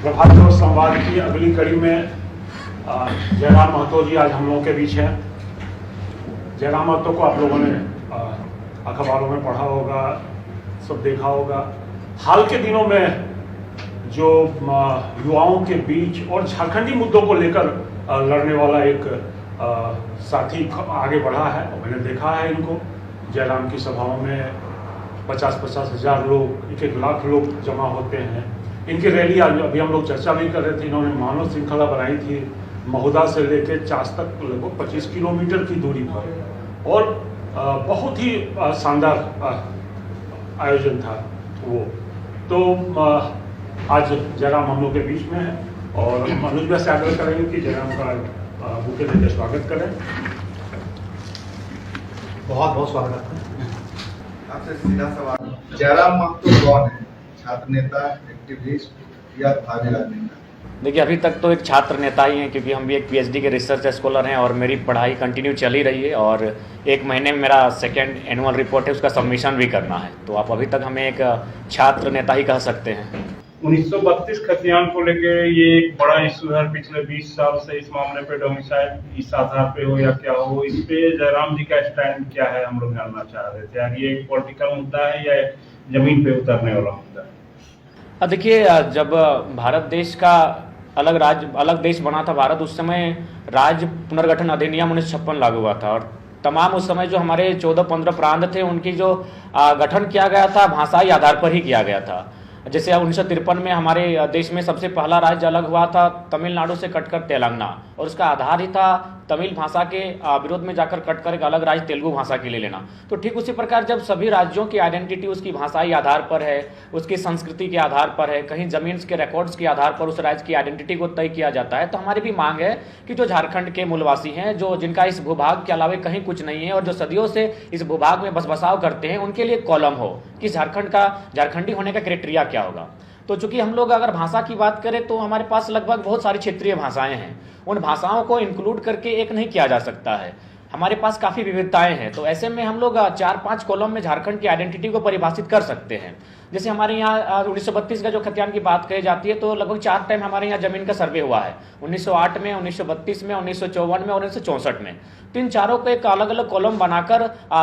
प्रभात खबर संवाद की अगली कड़ी में जयराम महतो जी आज हम लोगों के बीच हैं। जयराम महतो को आप लोगों ने अखबारों में पढ़ा होगा, सब देखा होगा। हाल के दिनों में जो युवाओं के बीच और झारखंडी मुद्दों को लेकर लड़ने वाला एक साथी आगे बढ़ा है। मैंने देखा है इनको जयराम की सभाओं में 50-50 हज़ार लोग, 1-1 लाख लोग जमा होते हैं। इनकी रैली अभी हम लोग चर्चा भी कर रहे थे। इन्होंने मानव श्रृंखला बनाई थी महुदा से लेकर चास तक लगभग 25 किलोमीटर की दूरी पर, और बहुत ही शानदार आयोजन था वो। तो आज जयराम हम लोग के बीच में है और मनोज भाई से आग्रह करेंगे कि जयराम का बुके देकर स्वागत करें। बहुत बहुत स्वागत है। आपसे सीधा सवाल, जयराम महतो कौन है? छात्र नेता, एक्टिविस्ट या भावी राजनेता? देखिए, अभी तक तो एक छात्र नेता ही हैं, क्योंकि हम भी एक पीएचडी के रिसर्च स्कॉलर हैं और मेरी पढ़ाई कंटिन्यू चल ही रही है और 1 महीने में मेरा सेकेंड एनुअल रिपोर्ट है, उसका सबमिशन भी करना है। तो आप अभी तक हमें एक छात्र नेता ही कह सकते हैं। 1932 खतियान को लेके ये एक बड़ा इशू है। पिछले 20 साल से इस मामले पे डोमिसाइल इस आधार पे हो या क्या हो, इस पे जयराम जी का स्टैंड क्या है, हम लोग जानना चाह रहे थे। आगे ये एक पॉलिटिकल मुद्दा है या जमीन पे उतरने वाला मुद्दा है? देखिए, जब भारत देश का अलग देश बना था भारत, उस समय राज्य पुनर्गठन अधिनियम 1956 लागू हुआ था और तमाम उस समय जो हमारे 14-15 प्रांत थे, उनकी जो गठन किया गया था भाषाई आधार पर ही किया गया था। जैसे 1953 में हमारे देश में सबसे पहला राज्य अलग हुआ था तमिलनाडु से कटकर तेलंगाना, और उसका आधार ही था तमिल भाषा के विरोध में जाकर कटकर एक अलग राज्य तेलुगु भाषा के लिए लेना। तो ठीक उसी प्रकार जब सभी राज्यों की आइडेंटिटी उसकी भाषाई आधार पर है, उसकी संस्कृति के आधार पर है, कहीं जमीन के रिकॉर्ड्स के आधार पर उस राज्य की आइडेंटिटी को तय किया जाता है, तो हमारी भी मांग है कि जो झारखंड के मूलवासी हैं, जो जिनका इस भूभाग के अलावा कहीं कुछ नहीं है और जो सदियों से इस भूभाग में बसबसाव करते हैं, उनके लिए कॉलम हो कि झारखंडी होने का क्राइटेरिया क्या होगा। तो चूंकि हम लोग अगर भाषा की बात करें तो हमारे पास लगभग बहुत सारी क्षेत्रीय भाषाएं हैं, उन भाषाओं को इंक्लूड करके एक नहीं किया जा सकता है। हमारे पास काफ़ी विविधताएं हैं, तो ऐसे में हम लोग 4-5 कॉलम में झारखंड की आइडेंटिटी को परिभाषित कर सकते हैं। जैसे हमारे यहाँ 1932 का जो खतियान की बात कही जाती है, तो लगभग 4 टाइम हमारे यहाँ जमीन का सर्वे हुआ है, 1908 में, 1932 में, 1954 में और 1964 में। तो इन चारों को एक अलग अलग कॉलम बनाकर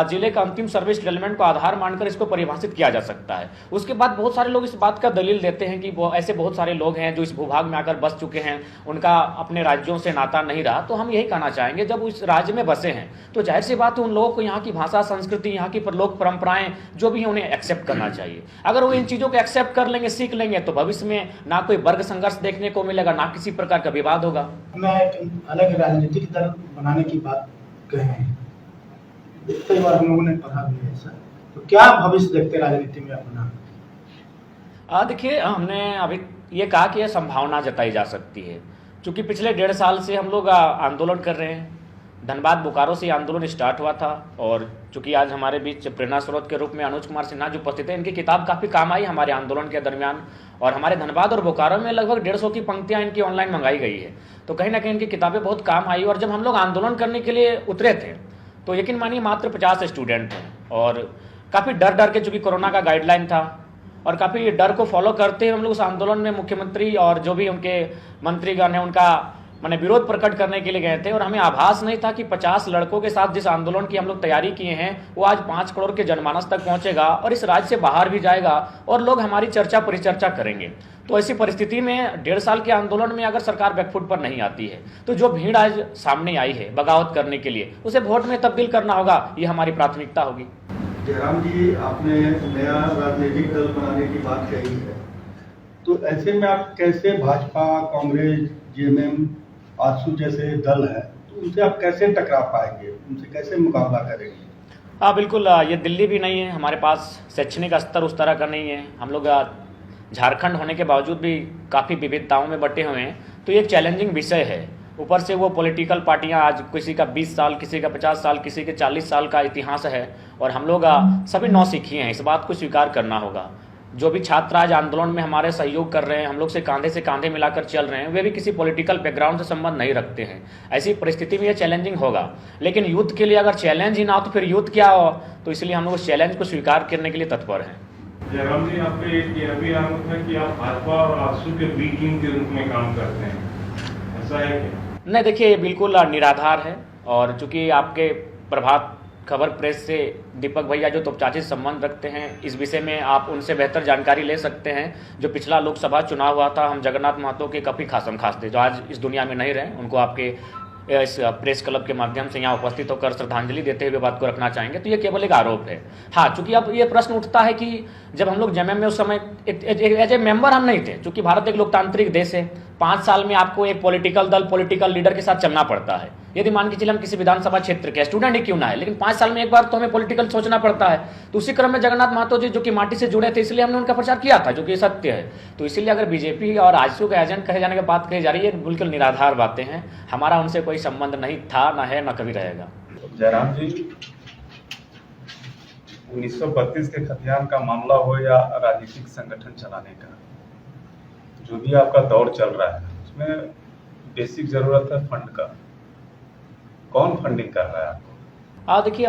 जिले का अंतिम सर्वे सेटलमेंट को आधार मानकर इसको परिभाषित किया जा सकता है। उसके बाद बहुत सारे लोग इस बात का दलील देते हैं कि ऐसे बहुत सारे लोग हैं जो इस भूभाग में आकर बस चुके हैं, उनका अपने राज्यों से नाता नहीं रहा। तो हम यही कहना चाहेंगे, जब उस राज्य में बसे हैं तो जाहिर सी बात है उन लोगों को यहाँ की भाषा, संस्कृति, यहाँ की लोक परंपराएं जो भी है उन्हें एक्सेप्ट करना चाहिए। अगर वो इन चीज़ों को एक्सेप्ट कर लेंगे, सीख लेंगे, तो भविष्य में ना कोई वर्ग संघर्ष देखने को मिलेगा, ना किसी प्रकार का विवाद होगा। मैं अलग राजनीतिक दल बनाने की बात कहे हैं, कई बार हम लोगों ने पढ़ा भी है सर। तो क्या भविष्य देखते राजनीति में अपना? देखिए, हमने अभी ये कहा कि यह संभावना जताई जा सकती है, क्योंकि पिछले 1.5 साल से हम लोग आंदोलन कर रहे हैं। धनबाद बोकारो से आंदोलन स्टार्ट हुआ था और चूंकि आज हमारे बीच प्रेरणा स्रोत के रूप में अनुज कुमार सिन्हा जो उपस्थित है, इनकी किताब काफ़ी काम आई हमारे आंदोलन के दरमियान, और हमारे धनबाद और बोकारो में लगभग 150 की पंक्तियां इनकी ऑनलाइन मंगाई गई है। तो कहीं ना कहीं इनकी किताबें बहुत काम आई। और जब हम लोग आंदोलन करने के लिए उतरे थे तो यकीन मानिए मात्र 50 स्टूडेंट थे और काफ़ी डर के, चूँकि कोरोना का गाइडलाइन था और काफ़ी डर को फॉलो करते हुए हम लोग उस आंदोलन में मुख्यमंत्री और जो भी उनके मंत्रीगण हैं उनका मैंने विरोध प्रकट करने के लिए गए थे। और हमें आभास नहीं था कि 50 लड़कों के साथ जिस आंदोलन की हम लोग तैयारी किए हैं वो आज 5 करोड़ के जनमानस तक पहुंचेगा और इस राज्य से बाहर भी जाएगा और लोग हमारी चर्चा परिचर्चा करेंगे। तो ऐसी परिस्थिति में 1.5 साल के आंदोलन में अगर सरकार बैकफुट पर नहीं आती है, तो जो भीड़ आज सामने आई है बगावत करने के लिए, उसे वोट में तब्दील करना होगा, ये हमारी प्राथमिकता होगी। जयराम जी, आपने नया राजनीतिक दल बनाने की बात कही है, तो ऐसे में आप कैसे भाजपा, कांग्रेस, जेएमएम, आजसू जैसे दल है, तो उनसे आप कैसे टकरा पाएंगे, उनसे कैसे मुकाबला करेंगे? हाँ बिल्कुल, ये दिल्ली भी नहीं है, हमारे पास शैक्षणिक स्तर उस तरह का नहीं है। हम लोग झारखंड होने के बावजूद भी काफ़ी विविधताओं में बटे हुए हैं, तो ये एक चैलेंजिंग विषय है। ऊपर से वो पॉलिटिकल पार्टियां, आज किसी का 20 साल, किसी का 50 साल, किसी के 40 साल का इतिहास है और हम लोग सभी नौसिखिए हैं, इस बात को स्वीकार करना होगा। जो भी छात्र आज आंदोलन में हमारे सहयोग कर रहे हैं, हम लोग से कांधे मिलाकर चल रहे हैं, वे भी किसी पॉलिटिकल बैकग्राउंड से संबंध नहीं रखते हैं। ऐसी परिस्थिति में ये चैलेंजिंग होगा, लेकिन यूथ के लिए अगर चैलेंज ही ना हो तो फिर यूथ क्या हो, तो इसलिए हम लोग उस चैलेंज को स्वीकार करने के लिए तत्पर हैं। जयराम जी, आप पे एक यह भी आरोप है कि आप भाजपा और आजसू के बी टीम के रूप में काम करते हैं, ऐसा है क्या? नहीं, देखिए ये बिल्कुल निराधार है। और चूंकि आपके प्रभात खबर प्रेस से दीपक भैया जो तोपचाची संबंध रखते हैं, इस विषय में आप उनसे बेहतर जानकारी ले सकते हैं। जो पिछला लोकसभा चुनाव हुआ था, हम जगन्नाथ महतो के कभी खासम खास थे, जो आज इस दुनिया में नहीं रहे, उनको आपके इस प्रेस क्लब के माध्यम से यहाँ उपस्थित होकर श्रद्धांजलि देते हुए बात को रखना चाहेंगे। तो ये केवल एक आरोप है। हाँ, चूंकि अब ये प्रश्न उठता है कि जब हम लोग जेएमएम में उस समय एज ए मेंबर हम नहीं थे, चूंकि भारत एक लोकतांत्रिक देश है, 5 साल में आपको एक पॉलिटिकल दल, पॉलिटिकल लीडर के साथ चलना पड़ता है। यदि मान के चलिए हम किसी विधानसभा क्षेत्र के स्टूडेंट ही क्यों ना है, लेकिन 5 साल में एक बार तो हमें पॉलिटिकल सोचना पड़ता है। तो उसी क्रम में जगन्नाथ महतो जी जो कि माटी से जुड़े थे, इसलिए हमने उनका प्रचार किया था, जो कि सत्य है। तो इसीलिए अगर बीजेपी और आजसू का एजेंट कहे जाने की बात कही जा रही है, बिल्कुल निराधार बातें हैं। हमारा उनसे कोई संबंध नहीं था, न है, न कभी रहेगा। जयराम जी, 1932 के खतियान का मामला हो या राजनीतिक संगठन चलाने का, जो भी आपका दौर चल रहा है, उसमें बेसिक जरूरत है फंड का। कौन फंडिंग कर रहा है आपको? देखिए,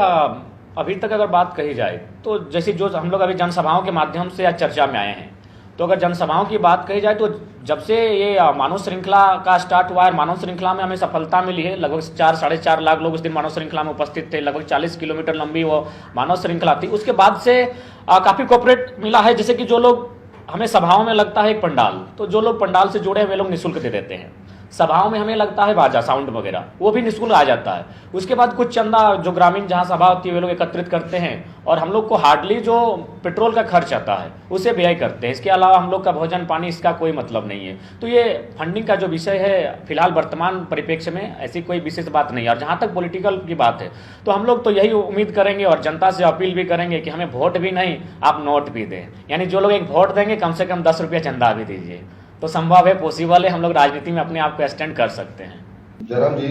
अभी तक अगर बात कही जाए तो जैसे जो हम लोग अभी जनसभाओं के माध्यम से आज चर्चा में आए हैं, तो अगर जनसभाओं की बात कही जाए तो जब से ये मानव श्रृंखला का स्टार्ट हुआ है, मानव श्रृंखला में हमें सफलता मिली है। लगभग 4-4.5 लाख लोग उस दिन मानव श्रृंखला में उपस्थित थे। लगभग 40 किलोमीटर लंबी वो मानव श्रृंखला थी। उसके बाद से काफ़ी कोऑपरेट मिला है। जैसे कि जो लोग हमें सभाओं में लगता है एक पंडाल, तो जो लोग पंडाल से जुड़े हैं वे लोग निःशुल्क दे देते हैं। सभाओं में हमें लगता है बाजा, साउंड वगैरह, वो भी निःशुल्क आ जाता है। उसके बाद कुछ चंदा जो ग्रामीण जहाँ सभा होती है वे लोग एकत्रित करते हैं, और हम लोग को हार्डली जो पेट्रोल का खर्च आता है उसे व्यय करते हैं। इसके अलावा हम लोग का भोजन पानी, इसका कोई मतलब नहीं है। तो ये फंडिंग का जो विषय है, फिलहाल वर्तमान परिप्रेक्ष्य में ऐसी कोई विशेष बात नहीं है। और जहाँ तक पॉलिटिकल की बात है, तो हम लोग तो यही उम्मीद करेंगे और जनता से अपील भी करेंगे कि हमें वोट भी नहीं, आप नोट भी दें। यानी जो लोग एक वोट देंगे, कम से कम 10 रुपया चंदा भी दीजिए। तो संभव है, पॉसिबल है, हम लोग राजनीति में अपने आप को एक्सटेंड कर सकते हैं। जयराम जी,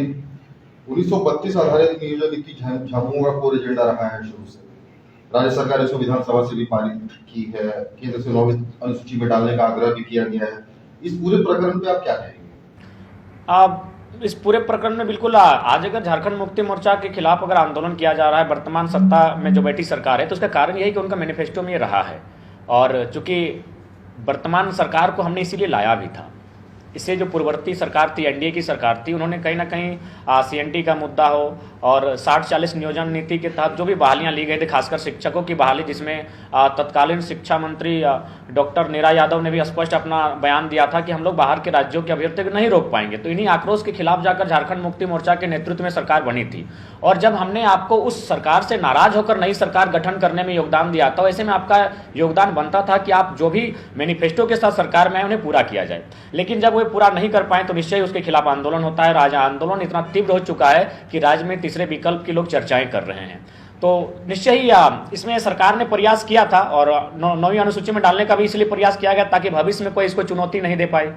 1932 आधारित नियोजन नीति झामुमो का कोर एजेंडा रहा है शुरू से। राज्य सरकार इसको विधानसभा से भी पारित की है, केंद्र से 9वीं अनुसूची में डालने का आग्रह भी किया गया है। इस पूरे प्रकरण पे आप क्या कहेंगे? इस पूरे प्रकरण में बिल्कुल आज अगर झारखंड मुक्ति मोर्चा के खिलाफ अगर आंदोलन किया जा रहा है, वर्तमान सत्ता में जो बैठी सरकार है, तो उसका कारण यही कि उनका मैनिफेस्टो में ये रहा है। और चूंकि वर्तमान सरकार को हमने इसीलिए लाया भी था। इससे जो पूर्ववर्ती सरकार थी, एनडीए की सरकार थी, उन्होंने कहीं ना कहीं सीएनटी का मुद्दा हो और 60-40 नियोजन नीति के तहत जो भी बहालियां ली गई थी, खासकर शिक्षकों की बहाली, जिसमें तत्कालीन शिक्षा मंत्री डॉक्टर नीरा यादव ने भी स्पष्ट अपना बयान दिया था कि हम लोग बाहर के राज्यों के अभ्यर्थियों को नहीं रोक पाएंगे। तो इन्हीं आक्रोश के खिलाफ जाकर झारखंड मुक्ति मोर्चा के नेतृत्व में सरकार बनी थी। और जब हमने आपको उस सरकार से नाराज होकर नई सरकार गठन करने में योगदान दिया था, वैसे में आपका योगदान बनता था कि आप जो भी मैनिफेस्टो के साथ सरकार में आए उन्हें पूरा किया जाए। लेकिन जब वो पूरा नहीं कर पाए तो निश्चय ही उसके खिलाफ आंदोलन होता है। राज्य आंदोलन इतना तीव्र हो चुका है कि राज्य में तीसरे विकल्प की लोग चर्चाएं कर रहे हैं। तो निश्चय ही इसमें सरकार ने प्रयास किया था, और 9वीं अनुसूची में डालने का भी इसलिए प्रयास किया गया ताकि भविष्य में कोई इसको चुनौती नहीं दे पाए।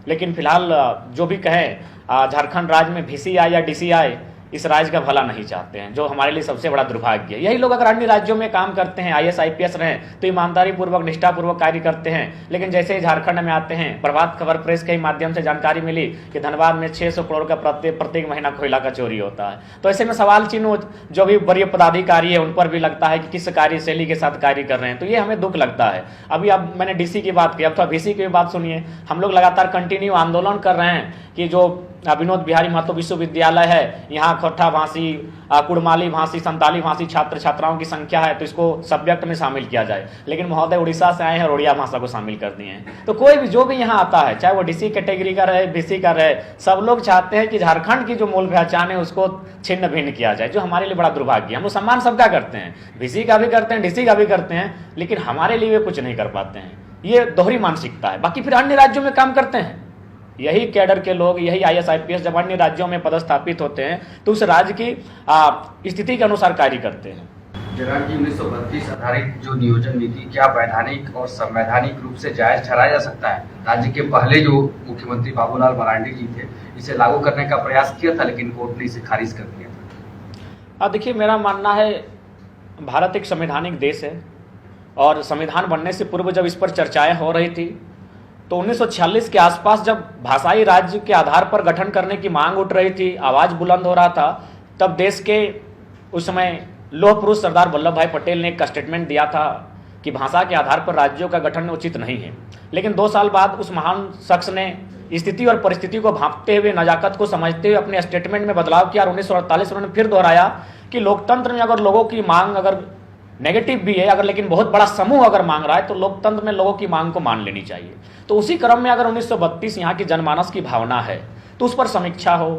लेकिन फिलहाल जो भी कहें, झारखंड राज्य में VC आए या DC आए, इस राज्य का भला नहीं चाहते हैं, जो हमारे लिए सबसे बड़ा दुर्भाग्य है। यही लोग अगर अन्य राज्यों में काम करते हैं, IAS IPS रहें, तो ईमानदारी पूर्वक, निष्ठापूर्वक कार्य करते हैं। लेकिन जैसे ही झारखंड में आते हैं, प्रभात खबर प्रेस के माध्यम से जानकारी मिली कि धनबाद में 600 करोड़ का प्रत्येक महीना कोयला का चोरी होता है। तो ऐसे में सवाल चिन्ह जो भी वरीय पदाधिकारी है उन पर भी लगता है कि किस कार्यशैली के साथ कार्य कर रहे हैं। तो ये हमें दुख लगता है। अभी अब मैंने DC की बात की, अब थोड़ा VC की भी बात सुनिए। हम लोग लगातार कंटिन्यू आंदोलन कर रहे हैं कि जो विनोद बिहारी महतो विश्वविद्यालय है, यहाँ खोरठा भाषी, कुड़माली भाषी, संताली भाषी छात्र छात्राओं की संख्या है, तो इसको सब्जेक्ट में शामिल किया जाए। लेकिन महोदय उड़ीसा से आए हैं और उड़िया भाषा को शामिल कर दिए हैं। तो कोई भी जो भी यहाँ आता है, चाहे वो DC कैटेगरी का रहे, VC का रहे, सब लोग चाहते हैं कि झारखंड की जो मूल पहचान है उसको छिन्न भिन्न किया जाए, जो हमारे लिए बड़ा दुर्भाग्य है। हम लोग सम्मान सबका करते हैं, VC का भी करते हैं, DC का भी करते हैं, लेकिन हमारे लिए वे कुछ नहीं कर पाते हैं। ये दोहरी मानसिकता है। बाकी फिर अन्य राज्यों में काम करते हैं, यही कैडर के लोग, यही IAS IPS जब अन्य राज्यों में पदस्थापित होते हैं तो उस राज्य की स्थिति के अनुसार कार्य करते हैं। जयराम जी, 1932 आधारित जो नियोजन नीति क्या वैधानिक और संवैधानिक रूप से जायज ठहराया जा सकता है? राज्य के पहले जो मुख्यमंत्री बाबूलाल मरांडी जी थे, इसे लागू करने का प्रयास किया था, लेकिन कोर्ट ने इसे खारिज कर दिया था। देखिए, मेरा मानना है भारत एक संवैधानिक देश है, और संविधान बनने से पूर्व जब इस पर चर्चाएं हो रही थी तो 1946 के आसपास जब भाषाई राज्य के आधार पर गठन करने की मांग उठ रही थी, आवाज़ बुलंद हो रहा था, तब देश के उस समय लौह पुरुष सरदार वल्लभ भाई पटेल ने एक स्टेटमेंट दिया था कि भाषा के आधार पर राज्यों का गठन उचित नहीं है। लेकिन 2 साल बाद उस महान शख्स ने स्थिति और परिस्थिति को भांपते हुए, नजाकत को समझते हुए अपने स्टेटमेंट में बदलाव किया और 1948 उन्होंने फिर दोहराया कि लोकतंत्र में अगर लोगों की मांग अगर नेगेटिव भी है, अगर लेकिन बहुत बड़ा समूह अगर मांग रहा है तो लोकतंत्र में लोगों की मांग को मान लेनी चाहिए। तो उसी क्रम में अगर 1932 यहाँ की जनमानस की भावना है तो उस पर समीक्षा हो,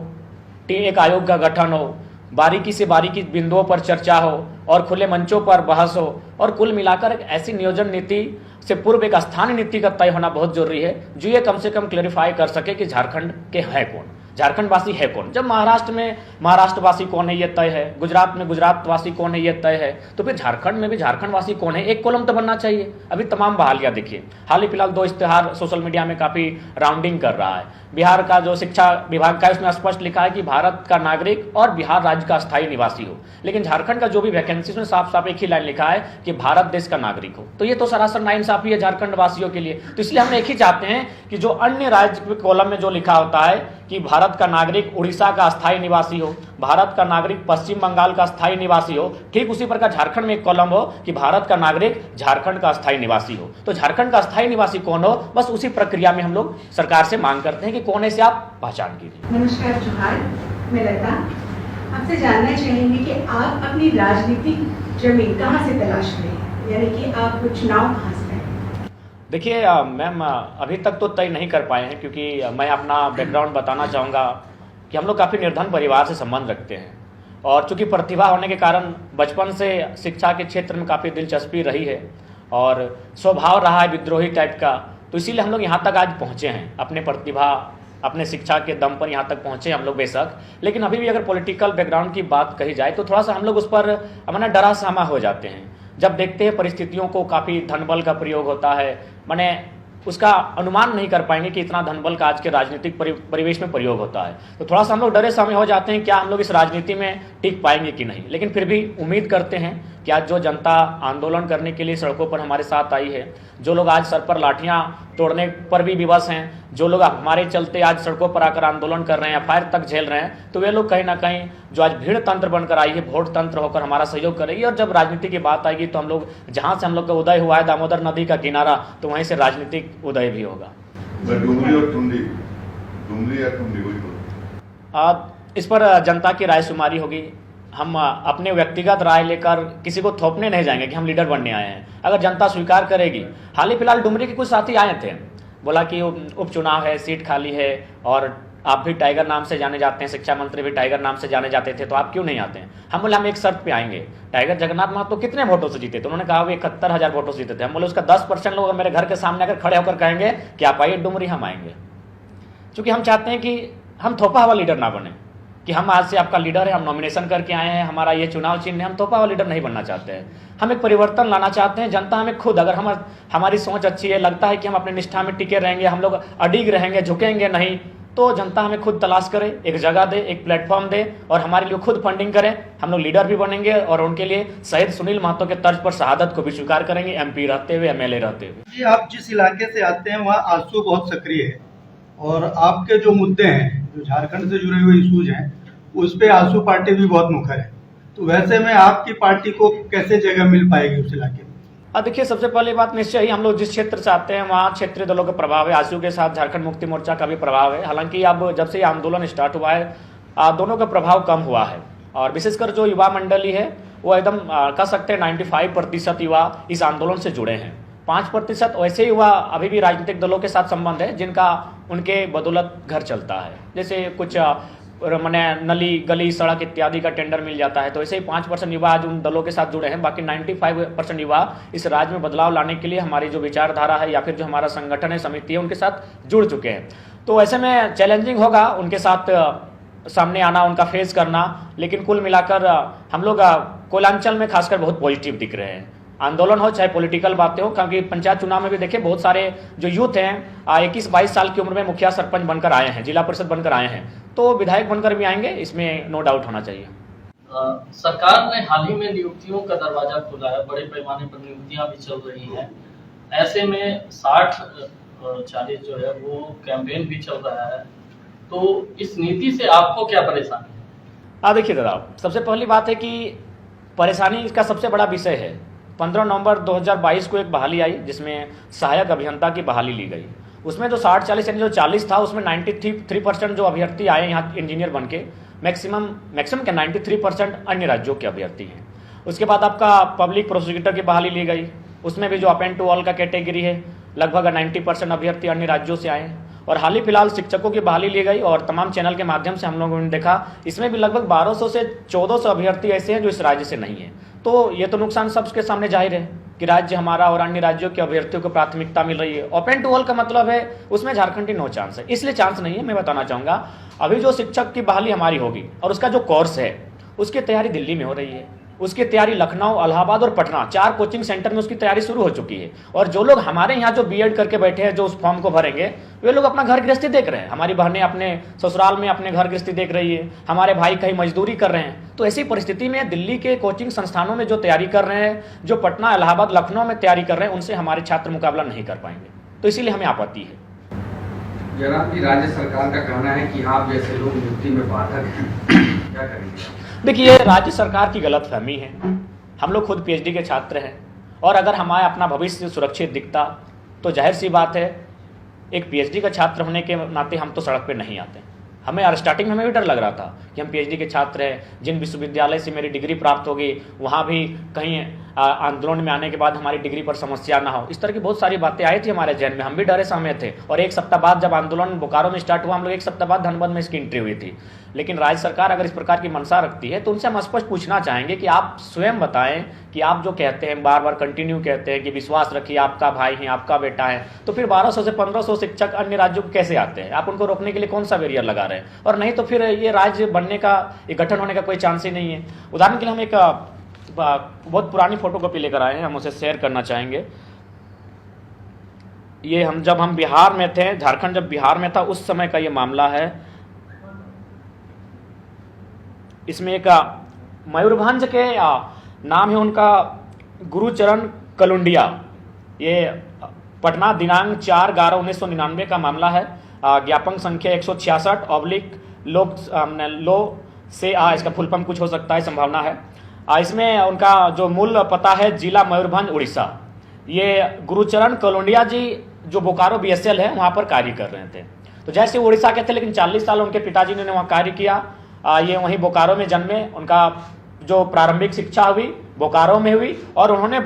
एक आयोग का गठन हो, बारीकी से बारीकी बिंदुओं पर चर्चा हो और खुले मंचों पर बहस हो, और कुल मिलाकर एक ऐसी नियोजन नीति से पूर्व एक स्थानीय नीति का तय होना बहुत जरूरी है जो ये कम से कम क्लेरिफाई कर सके कि झारखंड के है कौन, झारखंड वासी है कौन। जब महाराष्ट्र में महाराष्ट्रवासी कौन है ये तय है, गुजरात में गुजरात वासी कौन है ये तय है, तो फिर झारखंड में भी झारखंड वासी कौन है, एक कॉलम तो बनना चाहिए। अभी तमाम बहालियां देखिए, हाल ही फिलहाल 2 इश्तेहार सोशल मीडिया में काफी राउंडिंग कर रहा है। बिहार का जो शिक्षा विभाग का है उसमें स्पष्ट लिखा है कि भारत का नागरिक और बिहार राज्य का स्थायी निवासी हो, लेकिन झारखंड का जो भी वैकेंसी उसमें साफ साफ एक ही लाइन लिखा है कि भारत देश का नागरिक हो। तो ये तो सरासर नाइंसाफी है झारखंड वासियों के लिए। तो इसलिए हम एक ही चाहते हैं कि जो अन्य राज्य के कॉलम में जो लिखा होता है कि भारत का नागरिक उड़ीसा का स्थायी निवासी हो, भारत का नागरिक पश्चिम बंगाल का स्थायी निवासी हो, ठीक उसी प्रकार झारखंड में एक कॉलम हो कि भारत का नागरिक झारखंड का स्थायी निवासी हो। तो झारखंड का स्थायी निवासी कौन हो, बस उसी प्रक्रिया में हम लोग सरकार से मांग करते हैं कि कौन है से आप पहचान कीजिए। नमस्कार जोहार, मैं लता आपसे जानना चाहेंगे कि आप अपनी राजनीतिक जमीन कहाँ से तलाश रहे हैं, यानी कि आप चुनाव कहाँ से करें? देखिए मैम, अभी तक तो तय नहीं कर पाए हैं क्योंकि मैं अपना बैकग्राउंड बताना चाहूँगा कि हम लोग काफ़ी निर्धन परिवार से संबंध रखते हैं और चूंकि प्रतिभा होने के कारण बचपन से शिक्षा के क्षेत्र में काफ़ी दिलचस्पी रही है और स्वभाव रहा है विद्रोही टाइप का। तो इसीलिए हम लोग यहाँ तक आज पहुँचे हैं, अपने प्रतिभा अपने शिक्षा के दम पर यहाँ तक पहुँचे हम लोग बेशक। लेकिन अभी भी अगर पॉलिटिकल बैकग्राउंड की बात कही जाए तो थोड़ा सा हम लोग उस पर मैंने डरा सहमा हो जाते हैं जब देखते हैं परिस्थितियों को, काफ़ी धनबल का प्रयोग होता है। मैंने उसका अनुमान नहीं कर पाएंगे कि इतना धनबल का आज के राजनीतिक परिवेश में प्रयोग होता है। तो थोड़ा सा हम लोग डरे सहमे हो जाते हैं, क्या हम लोग इस राजनीति में टिक पाएंगे कि नहीं। लेकिन फिर भी उम्मीद करते हैं कि आज जो जनता आंदोलन करने के लिए सड़कों पर हमारे साथ आई है, जो लोग आज सर पर लाठियां तोड़ने पर भी विवश हैं, जो लोग हमारे चलते आज सड़कों पर आकर आंदोलन कर रहे हैं, फायर तक झेल रहे हैं, तो वे लोग कहीं ना कहीं जो आज भीड़ तंत्र बनकर आई है, वोट तंत्र होकर हमारा सहयोग करेगी। और जब राजनीति की बात आएगी तो हम लोग जहाँ से हम लोग का उदय हुआ है दामोदर नदी का किनारा, तो वहीं से राजनीतिक उदय भी होगा। इस पर जनता की राय शुमारी होगी। हम अपने व्यक्तिगत राय लेकर किसी को थोपने नहीं जाएंगे कि हम लीडर बनने आए हैं। अगर जनता स्वीकार करेगी, हाल ही फिलहाल डुमरी के कुछ साथी आए थे, बोला कि उपचुनाव है, सीट खाली है और आप भी टाइगर नाम से जाने जाते हैं, शिक्षा मंत्री भी टाइगर नाम से जाने जाते थे, तो आप क्यों नहीं आते हैं। हम बोले हम एक शर्त पे आएंगे। टाइगर जगन्नाथ महतो कितने वोटों से जीते थे? उन्होंने कहा वो 71,000 वोटों से जीते थे। हम बोले उसका 10% लोग मेरे घर के सामने आकर खड़े होकर कहेंगे कि आप आइए डुमरी, हम आएंगे। क्योंकि हम चाहते हैं कि हम थोपा हुआ लीडर ना बने कि हम आज से आपका लीडर है, हम नॉमिनेशन करके आए हैं, हमारा ये चुनाव चिन्ह है। हम थोपा हुआ लीडर नहीं बनना चाहते हैं। हम एक परिवर्तन लाना चाहते हैं। जनता हमें खुद, अगर हमारी सोच अच्छी है, लगता है कि हम अपने निष्ठा में टिके रहेंगे, हम लोग अडिग रहेंगे, झुकेंगे नहीं, तो जनता हमें खुद तलाश करे, एक जगह दे, एक प्लेटफॉर्म दे और हमारे लिए खुद फंडिंग करें। हम लोग लीडर भी बनेंगे और उनके लिए शहीद सुनील महतो के तर्ज पर शहादत को भी स्वीकार करेंगे, MP रहते हुए, MLA रहते हुए। जी, आप जिस इलाके से आते हैं वहाँ आजसू बहुत सक्रिय है और आपके जो मुद्दे हैं, जो झारखंड से जुड़े हुए इशूज हैं, उस पे आजसू पार्टी भी बहुत मुखर है। तो वैसे में आपकी पार्टी को कैसे जगह मिल पाएगी उस इलाके में? देखिए, सबसे पहली बात निश्चय ही हम लोग जिस क्षेत्र से आते हैं वहाँ क्षेत्रीय दलों का प्रभाव है। आजसू के साथ झारखंड मुक्ति मोर्चा का भी प्रभाव है। हालांकि अब जब से ये आंदोलन स्टार्ट हुआ है दोनों का प्रभाव कम हुआ है और विशेषकर जो युवा मंडली है वो एकदम कह सकते हैं 95% युवा इस आंदोलन से जुड़े हैं। 5% वैसे युवा अभी भी राजनीतिक दलों के साथ संबंध है जिनका उनके बदौलत घर चलता है। जैसे कुछ मैंने नली, गली, सड़क इत्यादि का टेंडर मिल जाता है, तो ऐसे ही 5% युवा आज उन दलों के साथ जुड़े हैं। बाकी 95% युवा इस राज्य में बदलाव लाने के लिए हमारी जो विचारधारा है या फिर जो हमारा संगठन है, समिति है, उनके साथ जुड़ चुके हैं। तो ऐसे में चैलेंजिंग होगा उनके साथ सामने आना, उनका फेस करना। लेकिन कुल मिलाकर हम लोग कोयलांचल में खासकर बहुत पॉजिटिव दिख रहे हैं। आंदोलन हो चाहे पॉलिटिकल बातें हो, क्योंकि पंचायत चुनाव में भी देखिए बहुत सारे जो यूथ हैं 21-22 साल की उम्र में मुखिया सरपंच बनकर आए हैं, जिला परिषद बनकर आए हैं, तो विधायक बनकर भी आएंगे, इसमें नो डाउट होना चाहिए। सरकार ने हाल ही में नियुक्तियों का दरवाजा खोला है, बड़े पैमाने पर नियुक्तियां भी चल रही हैं। ऐसे में 60-40 जो है वो कैंपेन भी चल रहा है, तो इस नीति से आपको क्या परेशानी है? देखिए दादा, सबसे पहली बात है कि परेशानी इसका सबसे बड़ा विषय है 15 नवंबर 2022 को एक बहाली आई जिसमें सहायक अभियंता की बहाली ली गई। उसमें जो 60-40 यानी जो 40 था उसमें 93% जो अभ्यर्थी आए यहाँ इंजीनियर बन के, मैक्सिमम क्या 93% अन्य राज्यों के अभ्यर्थी हैं। उसके बाद आपका पब्लिक प्रोसिक्यूटर की बहाली ली गई, उसमें भी जो अपेंड टू ऑल का कैटेगरी है लगभग 90% अभ्यर्थी अन्य राज्यों से आए। और हाल ही फिलहाल शिक्षकों की बहाली ली गई और तमाम चैनल के माध्यम से हम लोगों ने देखा इसमें भी लगभग 1200 से 1400 अभ्यर्थी ऐसे हैं जो इस राज्य से नहीं है। तो ये तो नुकसान सबके सामने जाहिर है कि राज्य हमारा और अन्य राज्यों के अभ्यर्थियों को प्राथमिकता मिल रही है। ओपन टू ऑल का मतलब है उसमें झारखंडी नो चांस है, इसलिए चांस नहीं है। मैं बताना चाहूँगा अभी जो शिक्षक की बहाली हमारी होगी और उसका जो कोर्स है उसकी तैयारी दिल्ली में हो रही है, उसकी तैयारी लखनऊ, इलाहाबाद और पटना 4 कोचिंग सेंटर में उसकी तैयारी शुरू हो चुकी है। और जो लोग हमारे यहाँ जो बीएड करके बैठे हैं जो उस फॉर्म को भरेंगे वे लोग अपना घर गृहस्थी देख रहे हैं। हमारी बहनें अपने ससुराल में अपने घर गृहस्थी देख रही है, हमारे भाई कहीं मजदूरी कर रहे हैं। तो ऐसी परिस्थिति में दिल्ली के कोचिंग संस्थानों में जो तैयारी कर रहे हैं, जो पटना, इलाहाबाद, लखनऊ में तैयारी कर रहे हैं, उनसे हमारे छात्र मुकाबला नहीं कर पाएंगे। तो इसीलिए हमें आपत्ति है। जनाब जी, राज्य सरकार का कहना है कि आप जैसे लोग नियुक्ति में बाधक हैं, क्या करेंगे? देखिए, राज्य सरकार की गलतफहमी है। हम लोग खुद पीएचडी के छात्र हैं और अगर हमारा अपना भविष्य सुरक्षित दिखता तो जाहिर सी बात है एक पीएचडी का छात्र होने के नाते हम तो सड़क पे नहीं आते। हमें स्टार्टिंग में हमें भी डर लग रहा था कि हम पीएचडी के छात्र हैं, जिन विश्वविद्यालय से मेरी डिग्री प्राप्त होगी वहाँ भी कहीं आंदोलन में आने के बाद हमारी डिग्री पर समस्या ना हो। इस तरह की बहुत सारी बातें आई थी हमारे जहन में, हम भी डरे सहमे थे। और एक सप्ताह बाद जब आंदोलन बोकारो में स्टार्ट हुआ, हम लोग एक सप्ताह बाद धनबाद में इसकी एंट्री हुई थी। लेकिन राज्य सरकार अगर इस प्रकार की मंशा रखती है तो उनसे हम स्पष्ट पूछना चाहेंगे कि आप स्वयं बताएं कि आप जो कहते हैं, बार बार कंटिन्यू कहते हैं कि विश्वास रखिए, आपका भाई है, आपका बेटा है, तो फिर 1200 से 1500 शिक्षक अन्य राज्यों को कैसे आते हैं? आप उनको रोकने के लिए कौन सा बैरियर लगा रहे हैं? और नहीं तो फिर ये राज्य बनने का, ये गठन होने का कोई चांस ही नहीं है। उदाहरण के लिए हम एक बहुत पुरानी फोटोकॉपी लेकर आए हैं, हम उसे शेयर करना चाहेंगे। ये जब हम बिहार में थे, झारखंड जब बिहार में था उस समय का ये मामला है। इसमें एक मयूरभंज के नाम है उनका गुरुचरण कलुंडिया, ये पटना दिनांक 4/11/1999 का मामला है। ज्ञापन संख्या 166/लो से इसका फुल फॉर्म कुछ हो सकता है, संभावना है। इसमें उनका जो मूल पता है जिला मयूरभंज उड़ीसा। ये गुरुचरण कलुंडिया जी जो बोकारो बीएसएल है वहाँ पर कार्य कर रहे थे। तो जैसे उड़ीसा के थे लेकिन 40 साल उनके पिताजी ने वहाँ कार्य किया। ये वहीं बोकारो में जन्मे, उनका जो प्रारंभिक शिक्षा हुई बोकारो में हुई और उन्होंने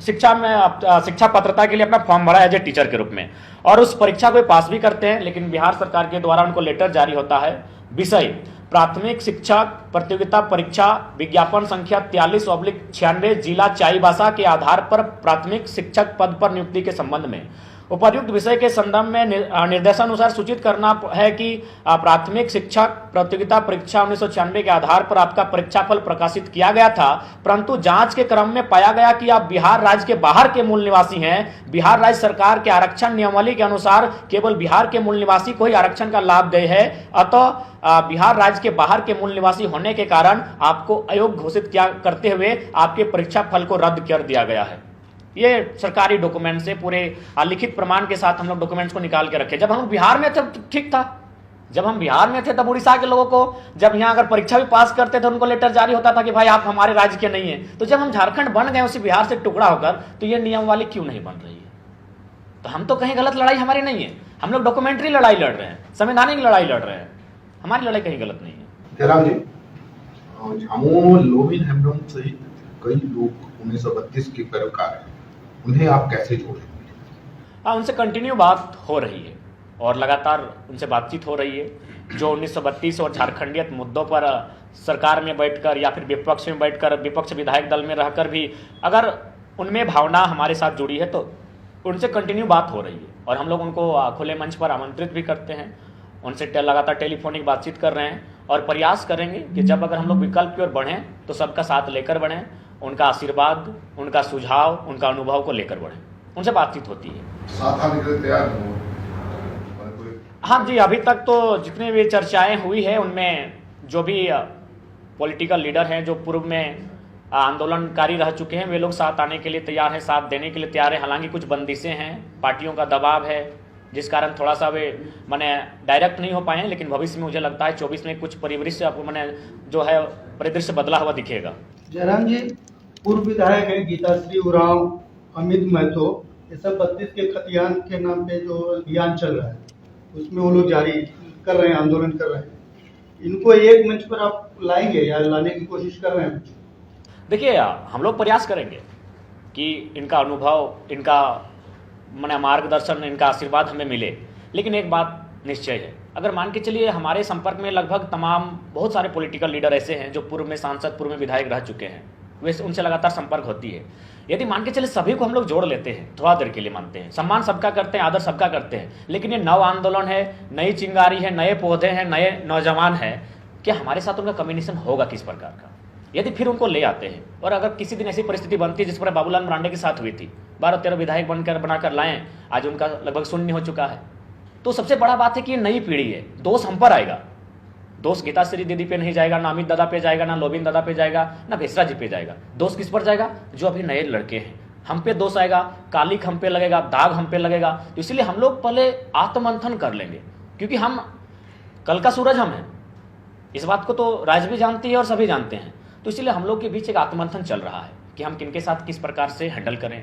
शिक्षा पात्रता के लिए अपना फॉर्म भरा एज ए टीचर के रूप में, और उस परीक्षा को पास भी करते हैं। लेकिन बिहार सरकार के द्वारा उनको लेटर जारी होता है, विषय प्राथमिक शिक्षक प्रतियोगिता परीक्षा विज्ञापन संख्या 43/96 जिला चाईबासा के आधार पर प्राथमिक शिक्षक पद पर नियुक्ति के संबंध में उपर्युक्त विषय के संदर्भ में निर्देशानुसार सूचित करना है कि प्राथमिक शिक्षक प्रतियोगिता परीक्षा 1996 के आधार पर आपका परीक्षाफल प्रकाशित किया गया था, परंतु जांच के क्रम में पाया गया कि आप बिहार राज्य के बाहर के मूल निवासी हैं। बिहार राज्य सरकार के आरक्षण नियमावली के अनुसार केवल बिहार के मूल निवासी को ही आरक्षण का लाभ देय है। अतः बिहार राज्य के बाहर के मूल निवासी होने के कारण आपको अयोग्य घोषित करते हुए आपके परीक्षा फल को रद्द कर दिया गया है। ये सरकारी डॉक्यूमेंट से पूरे लिखित प्रमाण के साथ हम लोग डॉक्यूमेंट्स को निकाल के रखे। जब हम बिहार में थे तो ठीक था, जब हम बिहार में थे तब उड़ीसा के लोगों को जब यहाँ अगर परीक्षा भी पास करते थे उनको लेटर जारी होता था कि भाई आप हमारे राज्य के नहीं है। तो जब हम झारखंड बन गए उसी बिहार से टुकड़ा होकर, तो ये नियम वाली क्यों नहीं बन रही है? तो हम तो कहीं गलत लड़ाई हमारी नहीं है, हम लोग डॉक्यूमेंट्री लड़ाई लड़ रहे हैं, संवैधानिक लड़ाई लड़ रहे हैं, हमारी लड़ाई कहीं गलत नहीं है। जयराम जी, झामू लोविन हेम्ब्रम सहित कई लोग 1932 के पैरोकार हैं, उन्हें आप कैसे जोड़ेंगे? उनसे कंटिन्यू बात हो रही है और लगातार उनसे बातचीत हो रही है। जो 1932 और झारखंडियत मुद्दों पर सरकार में बैठकर या फिर विपक्ष में बैठकर, विपक्ष विधायक दल में रहकर भी अगर उनमें भावना हमारे साथ जुड़ी है तो उनसे कंटिन्यू बात हो रही है। और हम लोग उनको खुले मंच पर आमंत्रित भी करते हैं, उनसे लगातार टेलीफोनिक बातचीत कर रहे हैं और प्रयास करेंगे कि जब अगर हम लोग विकल्प की ओर बढ़ें तो सबका साथ लेकर बढ़ें, उनका आशीर्वाद, उनका सुझाव, उनका अनुभव को लेकर बढ़ें। उनसे बातचीत होती है। साथ आने के लिए तैयार हो? हाँ जी, अभी तक तो जितनी भी चर्चाएं हुई है उनमें जो भी पॉलिटिकल लीडर हैं जो पूर्व में आंदोलनकारी रह चुके हैं वे लोग साथ आने के लिए तैयार हैं, साथ देने के लिए तैयार हैं। हालांकि कुछ बंदिशें हैं, पार्टियों का दबाव है, जिस कारण थोड़ा सा वे मैंने डायरेक्ट नहीं हो पाए हैं। लेकिन भविष्य में मुझे लगता है 24 में कुछ परिदृश्य मैंने जो है परिदृश्य बदला हुआ दिखेगा। जयराम जी, पूर्व विधायक है गीताश्री उरांव, अमित महतो, ये सब 32 के खतियान के नाम पे जो अभियान चल रहा है उसमें वो लोग जारी कर रहे हैं, आंदोलन कर रहे हैं। इनको एक मंच पर आप लाएंगे या लाने की कोशिश कर रहे हैं? देखिए, हम लोग प्रयास करेंगे कि इनका अनुभव, इनका मार्गदर्शन, इनका आशीर्वाद हमें मिले। लेकिन एक बात निश्चय है, अगर मान के चलिए हमारे संपर्क में लगभग तमाम बहुत सारे पॉलिटिकल लीडर ऐसे हैं जो पूर्व में सांसद, पूर्व में विधायक रह चुके हैं, वैसे उनसे लगातार संपर्क होती है। यदि मान के चले सभी को हम लोग जोड़ लेते हैं, थोड़ा देर के लिए मानते हैं, सम्मान सबका करते हैं, आदर सबका करते हैं, लेकिन ये नव आंदोलन है, नई चिंगारी है, नए पौधे हैं, नए नौजवान हैं, क्या हमारे साथ उनका कम्युनिकेशन होगा किस प्रकार का? यदि फिर उनको ले आते हैं और अगर किसी दिन ऐसी परिस्थिति बनती है जिस पर बाबूलाल मरांडी के साथ हुई थी, 12-13 विधायक बनाकर लाएं, आज उनका लगभग शून्य हो चुका है। तो सबसे बड़ा बात है कि ये नई पीढ़ी है, दोष हम पर आएगा, दोष गीताश्री दीदी पे नहीं जाएगा, ना अमित दादा पे जाएगा, ना लोबिन दादा पे जाएगा, ना भेसरा जी पे जाएगा। दोष किस पर जाएगा? जो अभी नए लड़के हैं, हम पे दोष आएगा, कालिक हम पे लगेगा, दाग हम पे लगेगा। तो इसलिए हम लोग पहले आत्ममंथन कर लेंगे, क्योंकि हम कल का सूरज हम हैं, इस बात को तो राज भी जानती है और सभी जानते हैं। तो इसलिए हम लोग के बीच एक आत्ममंथन चल रहा है कि हम किनके साथ किस प्रकार से हैंडल करें।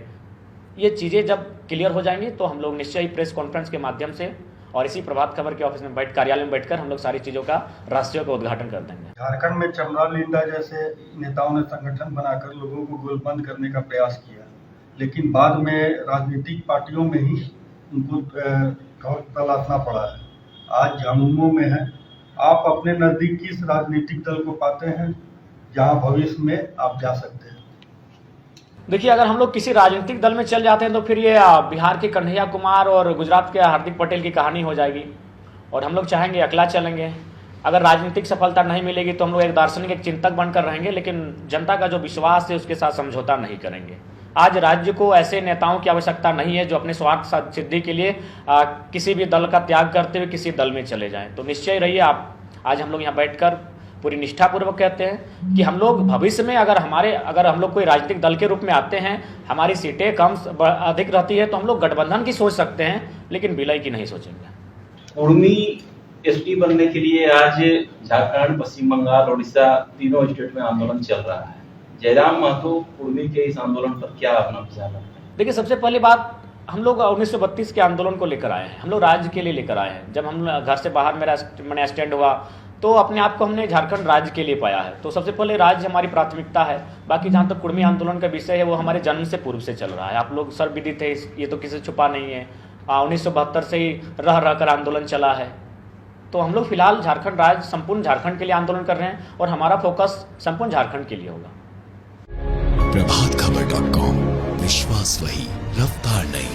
ये चीज़ें जब क्लियर हो जाएंगी तो हम लोग निश्चय ही प्रेस कॉन्फ्रेंस के माध्यम से और इसी प्रभात खबर के ऑफिस में कार्यालय में बैठकर हम लोग सारी चीज़ों का राष्ट्रीय का उद्घाटन कर देंगे। झारखंड में चमरा लिंडा जैसे नेताओं ने संगठन बनाकर लोगों को गोलबंद करने का प्रयास किया, लेकिन बाद में राजनीतिक पार्टियों में ही उनको तलाशना पड़ा है। आज झामुमो में है, आप अपने नजदीक किस राजनीतिक दल को पाते हैं जहां भविष्य में आप जा सकते हैं? देखिए, अगर हम लोग किसी राजनीतिक दल में चल जाते हैं तो फिर ये बिहार के कन्हैया कुमार और गुजरात के हार्दिक पटेल की कहानी हो जाएगी, और हम लोग चाहेंगे अकेला चलेंगे। अगर राजनीतिक सफलता नहीं मिलेगी तो हम लोग एक दार्शनिक, एक चिंतक बनकर रहेंगे, लेकिन जनता का जो विश्वास है उसके साथ समझौता नहीं करेंगे। आज राज्य को ऐसे नेताओं की आवश्यकता नहीं है जो अपने स्वार्थ सिद्धि के लिए किसी भी दल का त्याग करते हुए किसी दल में चले जाएं। तो निश्चय रहिए आप, आज हम लोग यहाँ बैठकर पूरी निष्ठापूर्वक कहते हैं कि हम लोग भविष्य में अगर हम लोग कोई राजनीतिक दल के रूप में आते हैं, हमारी सीटें कम अधिक रहती है तो हम लोग गठबंधन की सोच सकते हैं, लेकिन विलय की नहीं सोचेंगे। उर्मी एसपी बनने के लिए आज झारखंड, पश्चिम बंगाल, उड़ीसा तीनों स्टेट में आंदोलन चल रहा है। जयराम महतो उर्मी के इस आंदोलन पर क्या अपना विचार रखते हैं? देखिए, सबसे पहली बात, हम लोग 1932 के आंदोलन को लेकर आए हैं, हम लोग राज्य के लिए लेकर आए हैं। जब हम घर से बाहर मैंने स्टैंड हुआ तो अपने आप को हमने झारखंड राज्य के लिए पाया है। तो सबसे पहले राज्य हमारी प्राथमिकता है। बाकी जहाँ तक कुर्मी आंदोलन का विषय है वो हमारे जन्म से पूर्व से चल रहा है, आप लोग सर्वविदित है, ये तो किसी छुपा नहीं है। 1972 से ही रह कर आंदोलन चला है। तो हम लोग फिलहाल झारखंड राज्य, संपूर्ण झारखंड के लिए आंदोलन कर रहे हैं और हमारा फोकस संपूर्ण झारखंड के लिए होगा। प्रभातखबर.com, विश्वास वही, रफ्तार नहीं।